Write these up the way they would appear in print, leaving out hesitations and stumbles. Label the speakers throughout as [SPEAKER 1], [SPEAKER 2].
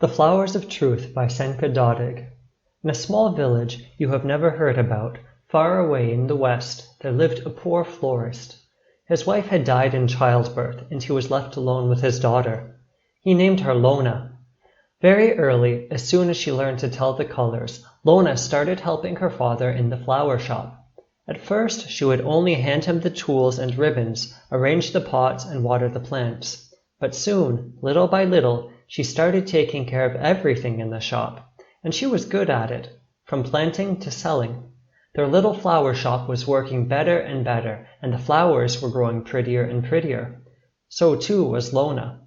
[SPEAKER 1] The Flowers of Truth by Senka Dodig. In a small village you have never heard about, far away in the west, there lived a poor florist. His wife had died in childbirth, and he was left alone with his daughter. He named her Lona. Very early, as soon as she learned to tell the colors, Lona started helping her father in the flower shop. At first, she would only hand him the tools and ribbons, arrange the pots, and water the plants. But soon, little by little, she started taking care of everything in the shop, and she was good at it, from planting to selling. Their little flower shop was working better and better, and the flowers were growing prettier and prettier. So too was Lona.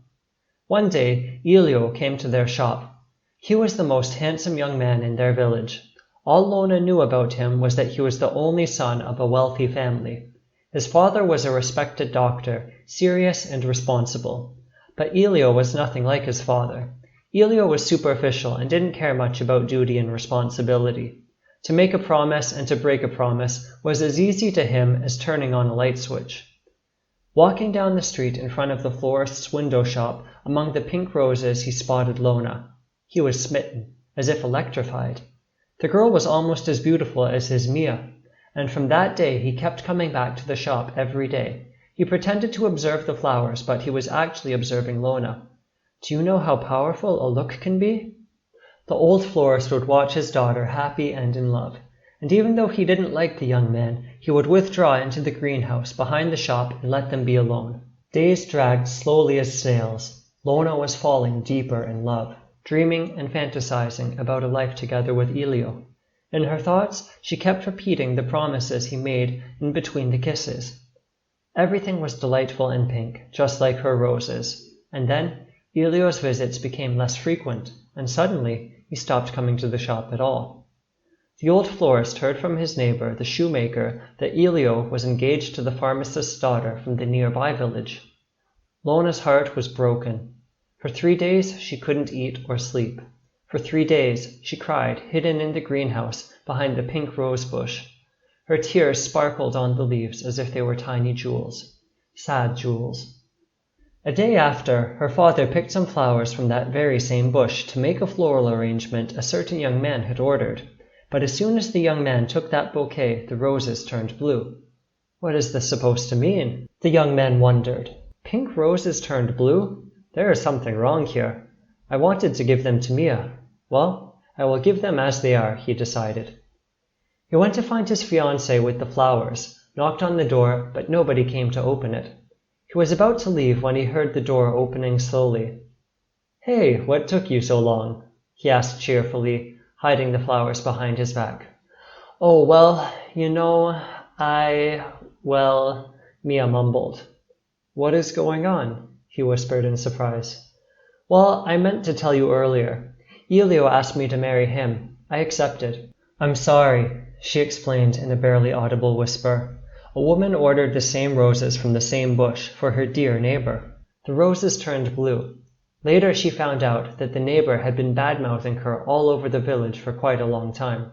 [SPEAKER 1] One day, Elio came to their shop. He was the most handsome young man in their village. All Lona knew about him was that he was the only son of a wealthy family. His father was a respected doctor, serious and responsible. But Elio was nothing like his father. Elio was superficial and didn't care much about duty and responsibility. To make a promise and to break a promise was as easy to him as turning on a light switch. Walking down the street in front of the florist's window shop, among the pink roses he spotted Lona. He was smitten, as if electrified. The girl was almost as beautiful as his Mia, and from that day he kept coming back to the shop every day. He pretended to observe the flowers, but he was actually observing Lona. Do you know how powerful a look can be? The old florist would watch his daughter happy and in love, and even though he didn't like the young man, he would withdraw into the greenhouse behind the shop and let them be alone. Days dragged slowly as snails. Lona was falling deeper in love, dreaming and fantasizing about a life together with Elio. In her thoughts, she kept repeating the promises he made in between the kisses. Everything was delightful and pink, just like her roses. And then, Elio's visits became less frequent, and suddenly, he stopped coming to the shop at all. The old florist heard from his neighbor, the shoemaker, that Elio was engaged to the pharmacist's daughter from the nearby village. Lona's heart was broken. For 3 days, she couldn't eat or sleep. For 3 days, she cried, hidden in the greenhouse behind the pink rose bush. Her tears sparkled on the leaves as if they were tiny jewels. Sad jewels. A day after, her father picked some flowers from that very same bush to make a floral arrangement a certain young man had ordered. But as soon as the young man took that bouquet, the roses turned blue. What is this supposed to mean? The young man wondered. Pink roses turned blue? There is something wrong here. I wanted to give them to Mia. Well, I will give them as they are, he decided. He went to find his fiancée with the flowers, knocked on the door, but nobody came to open it. He was about to leave when he heard the door opening slowly. Hey, what took you so long? He asked cheerfully, hiding the flowers behind his back. Oh, well, you know, Mia mumbled. What is going on? He whispered in surprise. Well, I meant to tell you earlier. Elio asked me to marry him. I accepted. I'm sorry, she explained in a barely audible whisper. A woman ordered the same roses from the same bush for her dear neighbor. The roses turned blue. Later she found out that the neighbor had been bad-mouthing her all over the village for quite a long time.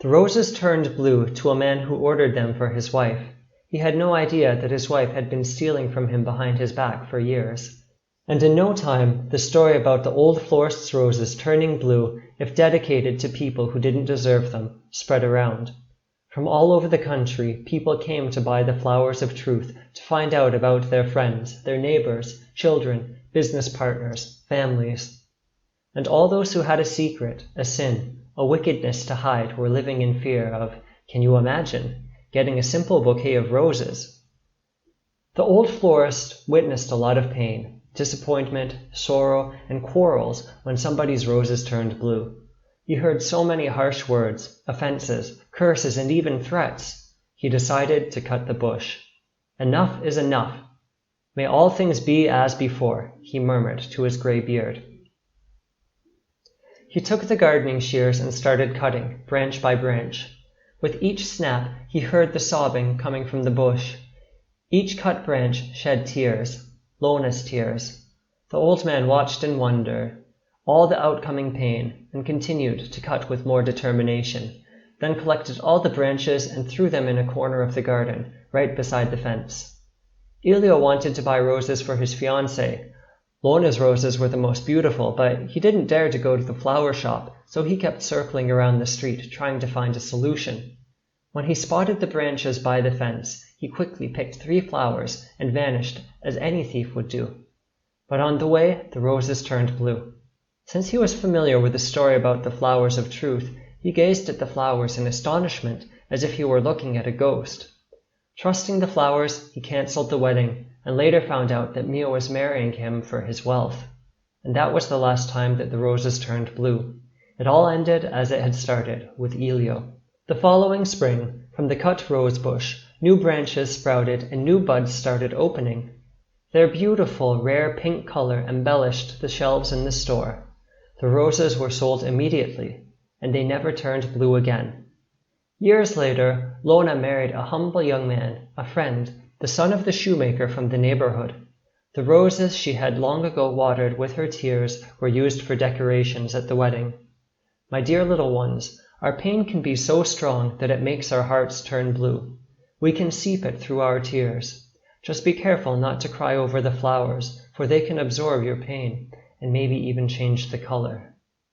[SPEAKER 1] The roses turned blue to a man who ordered them for his wife. He had no idea that his wife had been stealing from him behind his back for years. And in no time, the story about the old florist's roses turning blue, if dedicated to people who didn't deserve them, spread around. From all over the country, people came to buy the flowers of truth to find out about their friends, their neighbors, children, business partners, families. And all those who had a secret, a sin, a wickedness to hide were living in fear of, can you imagine, getting a simple bouquet of roses. The old florist witnessed a lot of pain, disappointment, sorrow, and quarrels when somebody's roses turned blue. He heard so many harsh words, offenses, curses, and even threats. He decided to cut the bush. Enough is enough. May all things be as before, he murmured to his gray beard. He took the gardening shears and started cutting, branch by branch. With each snap, he heard the sobbing coming from the bush. Each cut branch shed tears, Lona's tears. The old man watched in wonder, all the outcoming pain, and continued to cut with more determination, then collected all the branches and threw them in a corner of the garden, right beside the fence. Elio wanted to buy roses for his fiancée, Lona's roses were the most beautiful, but he didn't dare to go to the flower shop, so he kept circling around the street, trying to find a solution. When he spotted the branches by the fence, he quickly picked 3 flowers and vanished, as any thief would do. But on the way, the roses turned blue. Since he was familiar with the story about the flowers of truth, he gazed at the flowers in astonishment, as if he were looking at a ghost. Trusting the flowers, he cancelled the wedding, and later found out that Mia was marrying him for his wealth. And that was the last time that the roses turned blue. It all ended as it had started, with Elio. The following spring, from the cut rose bush, new branches sprouted and new buds started opening. Their beautiful, rare pink color embellished the shelves in the store. The roses were sold immediately, and they never turned blue again. Years later, Lona married a humble young man, a friend, the son of the shoemaker from the neighborhood. The roses she had long ago watered with her tears were used for decorations at the wedding. My dear little ones, our pain can be so strong that it makes our hearts turn blue. We can seep it through our tears. Just be careful not to cry over the flowers, for they can absorb your pain and maybe even change the color.